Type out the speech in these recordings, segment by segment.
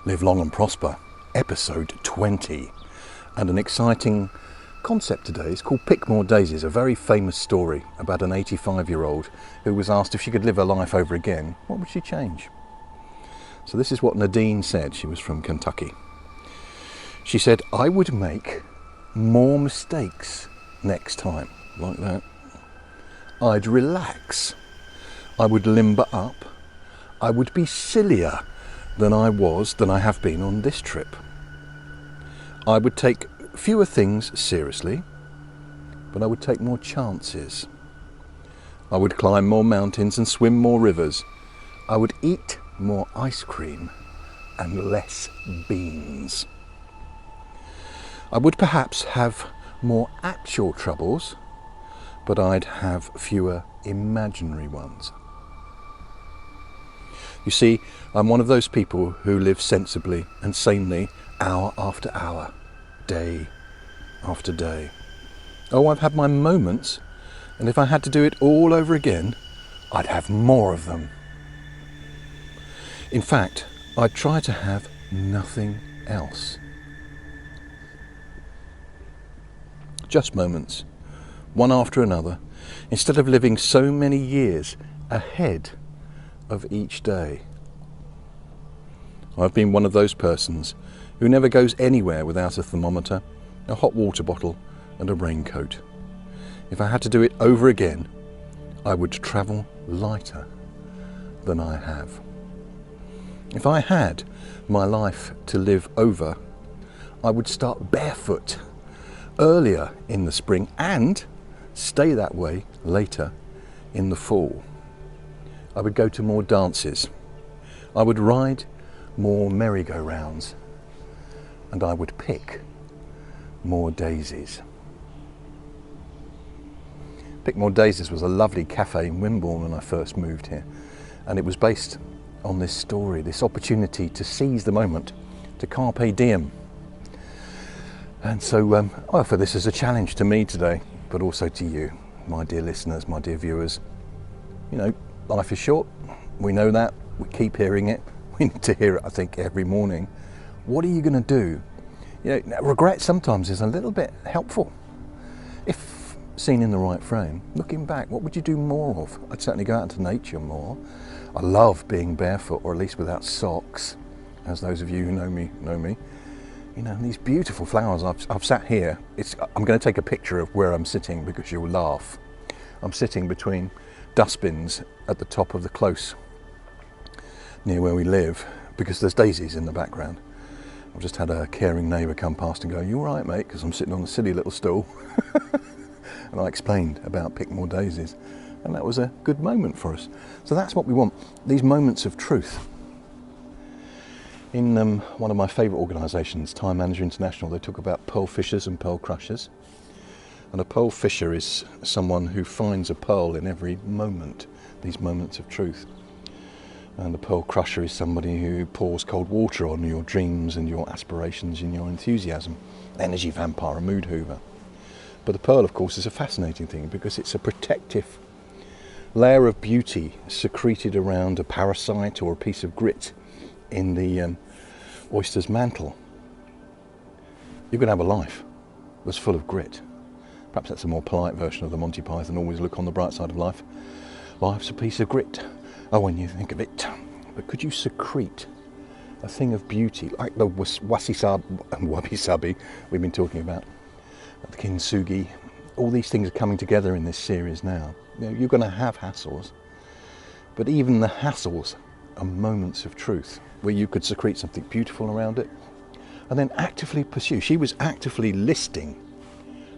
Live Long and Prosper, Episode 20. And an exciting concept today is called More Daisies, a very famous story about an 85-year-old who was asked if she could live her life over again, what would she change? So this is what Nadine said. She was from Kentucky. She said, I would make more mistakes next time, like that. I'd relax. I would limber up. I would be sillier than I have been on this trip. I would take fewer things seriously, but I would take more chances. I would climb more mountains and swim more rivers. I would eat more ice cream and less beans. I would perhaps have more actual troubles, but I'd have fewer imaginary ones. You see, I'm one of those people who live sensibly and sanely, hour after hour, day after day. Oh, I've had my moments, and if I had to do it all over again, I'd have more of them. In fact, I'd try to have nothing else. Just moments, one after another, instead of living so many years ahead of each day. I've been one of those persons who never goes anywhere without a thermometer, a hot water bottle and a raincoat. If I had to do it over again, I would travel lighter than I have. If I had my life to live over, I would start barefoot earlier in the spring and stay that way later in the fall. I would go to more dances. I would ride more merry-go-rounds. And I would pick more daisies. More Daisies was a lovely cafe in Wimborne when I first moved here. And it was based on this story, this opportunity to seize the moment, to carpe diem. And so I offer this as a challenge to me today, but also to you, my dear listeners, my dear viewers. You know, life is short. We know that. We keep hearing it. We need to hear it, I think, every morning. What are you going to do? You know, regret sometimes is a little bit helpful. If seen in the right frame, looking back, what would you do more of? I'd certainly go out into nature more. I love being barefoot, or at least without socks, as those of you who know me know me. You know, these beautiful flowers. I've sat here. I'm going to take a picture of where I'm sitting because you'll laugh. I'm sitting between dustbins at the top of the close near where we live because there's daisies in the background. I've just had a caring neighbour come past and go, you all right, mate? Because I'm sitting on a silly little stool. And I explained about More Daisies. And that was a good moment for us. So that's what we want, these moments of truth. In one of my favourite organisations, Time Manager International, they talk about pearl fishers and pearl crushers. And a pearl fisher is someone who finds a pearl in every moment, these moments of truth. And the pearl crusher is somebody who pours cold water on your dreams and your aspirations and your enthusiasm. Energy vampire, a mood hoover. But the pearl, of course, is a fascinating thing because it's a protective layer of beauty secreted around a parasite or a piece of grit in the oyster's mantle. You're going to have a life that's full of grit. Perhaps that's a more polite version of the Monty Python, always look on the bright side of life. Life's a piece of grit. Oh, when you think of it. But could you secrete a thing of beauty, like the wabi-sabi we've been talking about, the kintsugi? All these things are coming together in this series now. You know, you're going to have hassles, but even the hassles are moments of truth where you could secrete something beautiful around it and then actively pursue. She was actively listing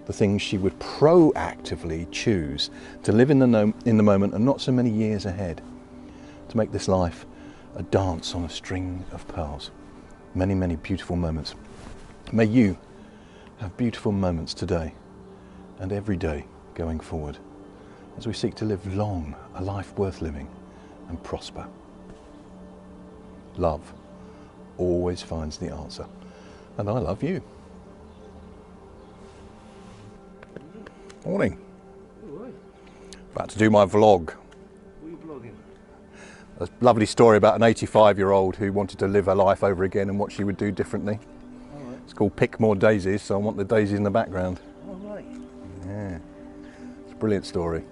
the things she would proactively choose to live in the moment and not so many years ahead, to make this life a dance on a string of pearls. Many, many beautiful moments. May you have beautiful moments today and every day going forward as we seek to live long, a life worth living, and prosper. Love always finds the answer, and I love you. Morning. All right. About to do my vlog. What are you vlogging? A lovely story about an 85-year-old who wanted to live her life over again and what she would do differently. All right. It's called Pick More Daisies, so I want the daisies in the background. All right. Yeah, it's a brilliant story.